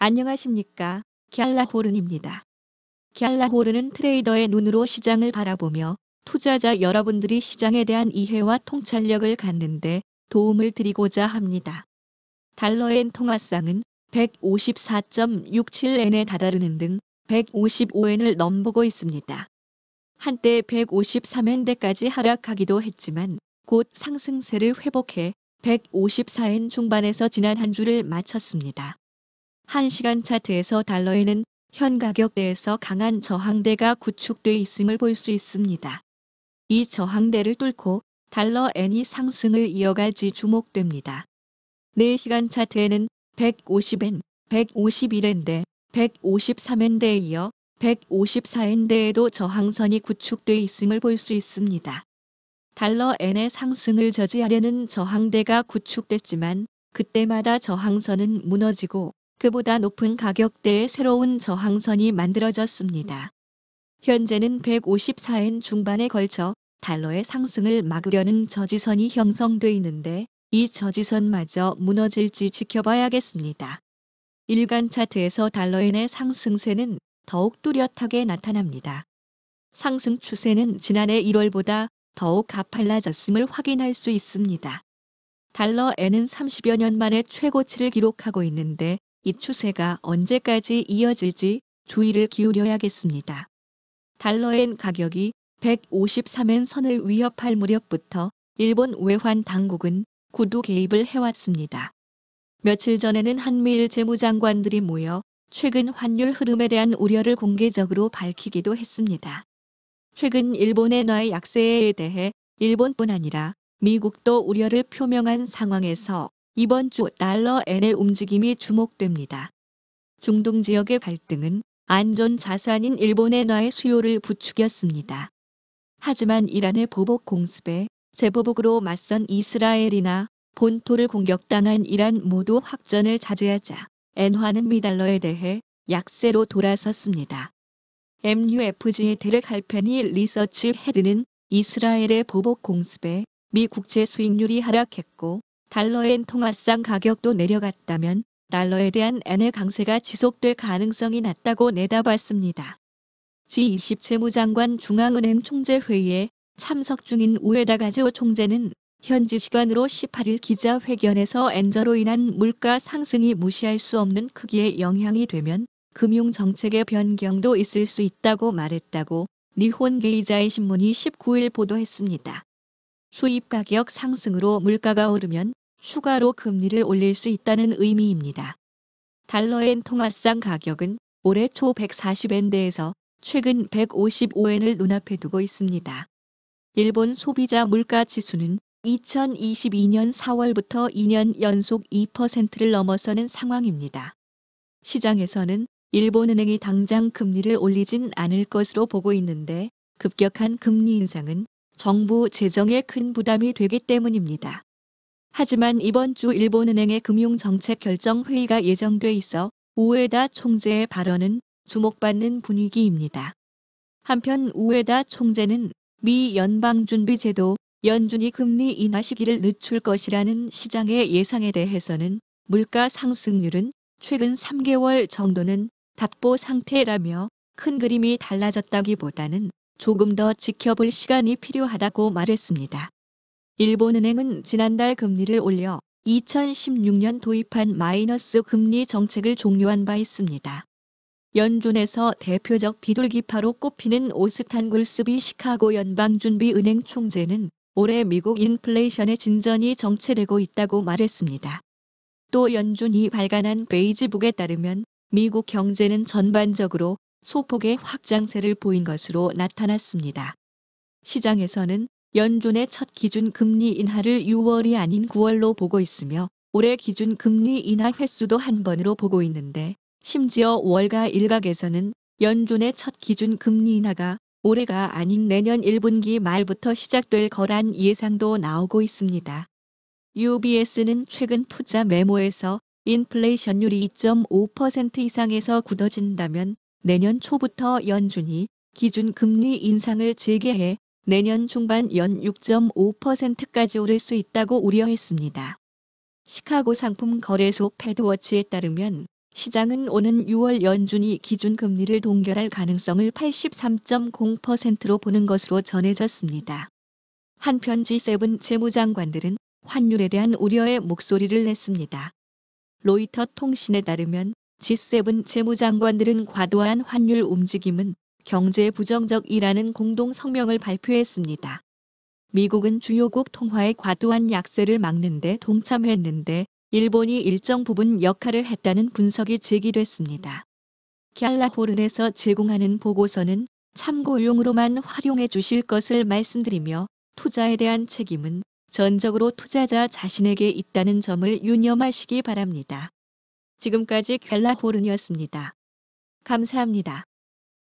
안녕하십니까. 갤라호른입니다. 갤라호른은 트레이더의 눈으로 시장을 바라보며 투자자 여러분들이 시장에 대한 이해와 통찰력을 갖는데 도움을 드리고자 합니다. 달러엔 통화상은 154.67엔에 다다르는 등 155엔을 넘보고 있습니다. 한때 153엔대까지 하락하기도 했지만 곧 상승세를 회복해 154엔 중반에서 지난 한 주를 마쳤습니다. 1시간 차트에서 달러에는 현 가격대에서 강한 저항대가 구축돼 있음을 볼 수 있습니다. 이 저항대를 뚫고 달러 엔이 상승을 이어갈지 주목됩니다. 4시간 차트에는 150엔, 151엔대, 153엔대에 이어 154엔대에도 저항선이 구축돼 있음을 볼 수 있습니다. 달러 엔의 상승을 저지하려는 저항대가 구축됐지만 그때마다 저항선은 무너지고 그보다 높은 가격대의 새로운 저항선이 만들어졌습니다. 현재는 154엔 중반에 걸쳐 달러의 상승을 막으려는 저지선이 형성돼 있는데 이 저지선마저 무너질지 지켜봐야겠습니다. 일간 차트에서 달러엔의 상승세는 더욱 뚜렷하게 나타납니다. 상승 추세는 지난해 1월보다 더욱 가팔라졌음을 확인할 수 있습니다. 달러엔은 30여 년 만에 최고치를 기록하고 있는데 이 추세가 언제까지 이어질지 주의를 기울여야겠습니다. 달러엔 가격이 153엔 선을 위협할 무렵부터 일본 외환 당국은 구두 개입을 해왔습니다. 며칠 전에는 한미일 재무장관들이 모여 최근 환율 흐름에 대한 우려를 공개적으로 밝히기도 했습니다. 최근 일본의 엔화의 약세에 대해 일본뿐 아니라 미국도 우려를 표명한 상황에서 이번 주 달러 엔의 움직임이 주목됩니다. 중동 지역의 갈등은 안전 자산인 일본 엔화의 수요를 부추겼습니다. 하지만 이란의 보복 공습에 재보복으로 맞선 이스라엘이나 본토를 공격당한 이란 모두 확전을 자제하자 엔화는 미달러에 대해 약세로 돌아섰습니다. MUFG 데렉 할페니 리서치 헤드는 이스라엘의 보복 공습에 미 국채 수익률이 하락했고 달러엔 통화상 가격도 내려갔다면 달러에 대한 엔의 강세가 지속될 가능성이 낮다고 내다봤습니다. G20 재무장관 중앙은행 총재회의에 참석 중인 우에다 가즈오 총재는 현지 시간으로 18일 기자회견에서 엔저로 인한 물가 상승이 무시할 수 없는 크기의 영향이 되면 금융정책의 변경도 있을 수 있다고 말했다고 니혼 게이자이 신문이 19일 보도했습니다. 수입 가격 상승으로 물가가 오르면 추가로 금리를 올릴 수 있다는 의미입니다. 달러엔 통화상 가격은 올해 초 140엔대에서 최근 155엔을 눈앞에 두고 있습니다. 일본 소비자 물가 지수는 2022년 4월부터 2년 연속 2%를 넘어서는 상황입니다. 시장에서는 일본은행이 당장 금리를 올리진 않을 것으로 보고 있는데 급격한 금리 인상은 정부 재정에 큰 부담이 되기 때문입니다. 하지만 이번 주 일본은행의 금융정책결정회의가 예정돼 있어 우에다 총재의 발언은 주목받는 분위기입니다. 한편 우에다 총재는 미 연방준비제도 연준이 금리 인하 시기를 늦출 것이라는 시장의 예상에 대해서는 물가 상승률은 최근 3개월 정도는 답보 상태라며 큰 그림이 달라졌다기보다는 조금 더 지켜볼 시간이 필요하다고 말했습니다. 일본은행은 지난달 금리를 올려 2016년 도입한 마이너스 금리 정책을 종료한 바 있습니다. 연준에서 대표적 비둘기파로 꼽히는 오스탄 굴스비 시카고 연방준비은행 총재는 올해 미국 인플레이션의 진전이 정체되고 있다고 말했습니다. 또 연준이 발간한 베이지북에 따르면 미국 경제는 전반적으로 소폭의 확장세를 보인 것으로 나타났습니다. 시장에서는 연준의 첫 기준 금리 인하를 6월이 아닌 9월로 보고 있으며 올해 기준 금리 인하 횟수도 한 번으로 보고 있는데 심지어 월가 일각에서는 연준의 첫 기준 금리 인하가 올해가 아닌 내년 1분기 말부터 시작될 거란 예상도 나오고 있습니다. UBS는 최근 투자 메모에서 인플레이션율이 2.5% 이상에서 굳어진다면 내년 초부터 연준이 기준 금리 인상을 재개해 내년 중반 연 6.5%까지 오를 수 있다고 우려했습니다. 시카고 상품 거래소 패드워치에 따르면 시장은 오는 6월 연준이 기준금리를 동결할 가능성을 83.0%로 보는 것으로 전해졌습니다. 한편 G7 재무장관들은 환율에 대한 우려의 목소리를 냈습니다. 로이터 통신에 따르면 G7 재무장관들은 과도한 환율 움직임은 경제에 부정적이라는 공동 성명을 발표했습니다. 미국은 주요국 통화의 과도한 약세를 막는 데 동참했는데 일본이 일정 부분 역할을 했다는 분석이 제기됐습니다. 갤라호른에서 제공하는 보고서는 참고용으로만 활용해 주실 것을 말씀드리며 투자에 대한 책임은 전적으로 투자자 자신에게 있다는 점을 유념하시기 바랍니다. 지금까지 갤라호른이었습니다. 감사합니다.